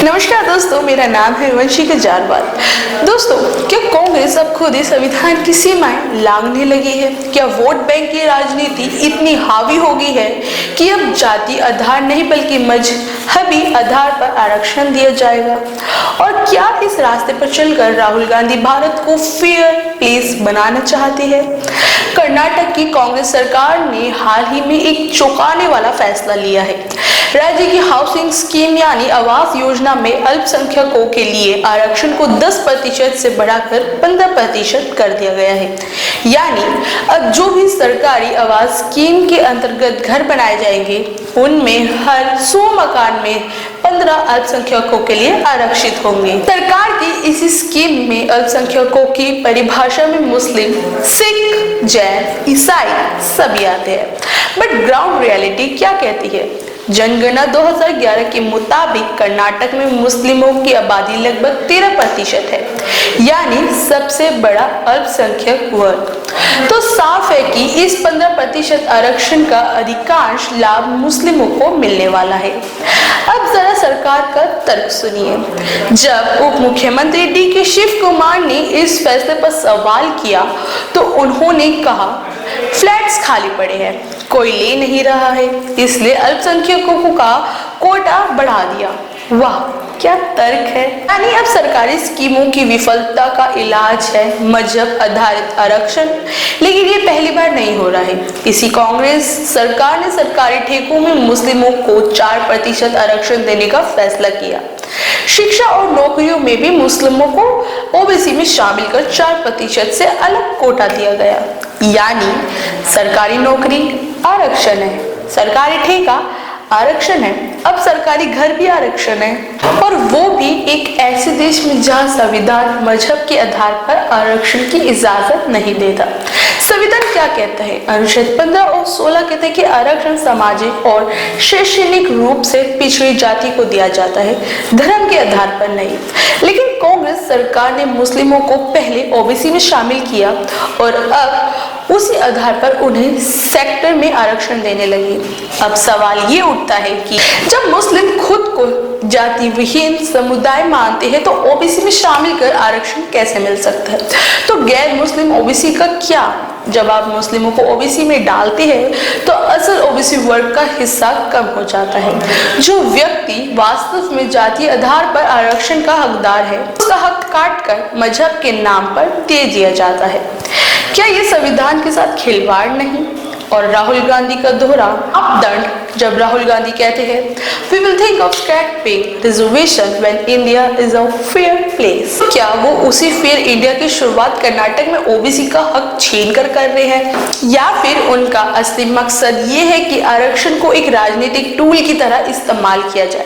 नमस्कार दोस्तों, मेरा नाम है वंशिका जारवाल। दोस्तों, क्या कांग्रेस अब खुद ही संविधान की सीमाएं लांघने लगी है? क्या वोट बैंक की राजनीति इतनी हावी हो गई है कि अब जाति आधार नहीं बल्कि मजहबी आधार पर आरक्षण दिया जाएगा? और क्या इस रास्ते पर चलकर राहुल गांधी भारत को फेयर प्लेस बनाना चाहती है? कर्नाटक की कांग्रेस सरकार ने हाल ही में एक चौंकाने वाला फैसला लिया है। राज्य की हाउसिंग स्कीम यानी आवास योजना में अल्पसंख्यकों के लिए आरक्षण को 10% से बढ़ाकर 15% कर दिया गया है। यानी अब जो भी सरकारी आवास स्कीम के अंतर्गत घर बनाए जाएंगे, उनमें हर 100 मकान में 15 अल्पसंख्यकों के लिए आरक्षित होंगे। सरकार की इस स्कीम में अल्पसंख्यकों की परिभाषा में मुस्लिम, सिख, जैन, ईसाई सभी आते हैं। बट ग्राउंड रियलिटी क्या कहती है? जनगणना 2011 के मुताबिक कर्नाटक में मुस्लिमों की आबादी लगभग 13% है, यानी सबसे बड़ा अल्पसंख्यक वर्ग। तो साफ है कि इस 15% आरक्षण का अधिकांश लाभ मुस्लिमों को मिलने वाला है। अब जरा सरकार का तर्क सुनिए। जब उप मुख्यमंत्री डी.के. शिव कुमार ने इस फैसले पर सवाल किया तो उन्होंने कहा, फ्लैट्स खाली पड़े हैं, कोई ले नहीं रहा है, इसलिए अल्पसंख्यकों का कोटा बढ़ा दिया। वाह, क्या तर्क है! यानी अब सरकारी स्कीमों की विफलता का इलाज है मजहब आधारित आरक्षण। लेकिन ये पहली बार नहीं हो रहा है। इसी कांग्रेस सरकार ने सरकारी ठेकों में मुस्लिमों को 4% आरक्षण देने का फैसला किया। शिक्षा और नौकरियों में भी मुस्लिमों को ओबीसी में शामिल कर 4% से अलग कोटा दिया गया। यानी सरकारी नौकरी आरक्षण है, सरकारी ठेका आरक्षण है, अब सरकारी घर भी आरक्षण है, और वो भी एक ऐसे देश में जहां संविधान मजहब के आधार पर आरक्षण की इजाजत नहीं देता। संविधान क्या कहता है? अनुच्छेद 15 और 16 कहते हैं कि आरक्षण सामाजिक और शैक्षणिक रूप से पिछड़ी जाति को दिया जाता है, धर्म के आधार पर नहीं। लेकिन कांग्रेस सरकार ने मुस्लिमों को पहले ओबीसी में शामिल किया और अब उसी आधार पर उन्हें सेक्टर में आरक्षण देने लगी। अब सवाल ये उठता है कि जब मुस्लिम खुद को जाति विहीन समुदाय मानते हैं तो ओबीसी में शामिल कर आरक्षण कैसे मिल सकता है? तो गैर मुस्लिम ओबीसी का क्या? जब आप मुस्लिमों को ओबीसी में डालते हैं तो असल ओबीसी वर्ग का हिस्सा कम हो जाता है। जो व्यक्ति वास्तव में जाति आधार पर आरक्षण का हकदार है, उसका हक काट कर मजहब के नाम पर दे दिया जाता है। क्या ये संविधान के साथ खिलवाड़ नहीं? और राहुल गांधी का दोहरा मापदंड, जब राहुल गांधी कहते हैं We will think of scrapping reservation when India is a fair place, क्या वो उसी फेयर इंडिया की शुरुआत कर्नाटक में ओबीसी का हक छीन कर रहे हैं, या फिर उनका असली मकसद ये है कि आरक्षण को एक राजनीतिक टूल की तरह इस्तेमाल किया जाए?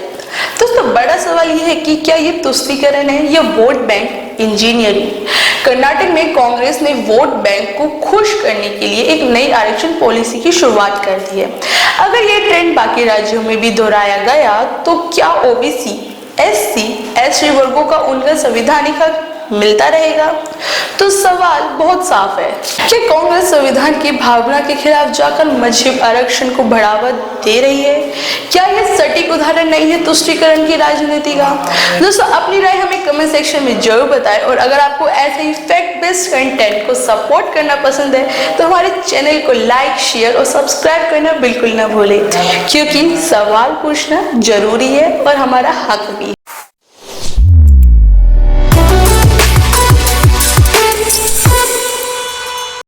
दोस्तों, बड़ा सवाल ये है कि क्या ये तुष्टीकरण है या वोट बैंक इंजीनियरिंग? कर्नाटक में कांग्रेस ने वोट बैंक को खुश करने के लिए एक नई आरक्षण पॉलिसी की शुरुआत कर दी है। अगर ये ट्रेंड बाकी राज्यों में भी दोहराया गया तो क्या ओबीसी, एससी, एसटी वर्गों का उनका संवैधानिक हक मिलता रहेगा? तो सवाल बहुत साफ है कि कांग्रेस संविधान की भावना के खिलाफ जाकर मजहब आरक्षण को बढ़ावा दे रही है। क्या यह सटीक उदाहरण नहीं है तुष्टीकरण की राजनीति का? दोस्तों, अपनी राय हमें कमेंट सेक्शन में जरूर बताएं, और अगर आपको ऐसे ही फैक्ट बेस्ड कंटेंट को सपोर्ट करना पसंद है तो हमारे चैनल को लाइक, शेयर और सब्सक्राइब करना बिल्कुल ना भूलें, क्योंकि सवाल पूछना जरूरी है और हमारा हक भी।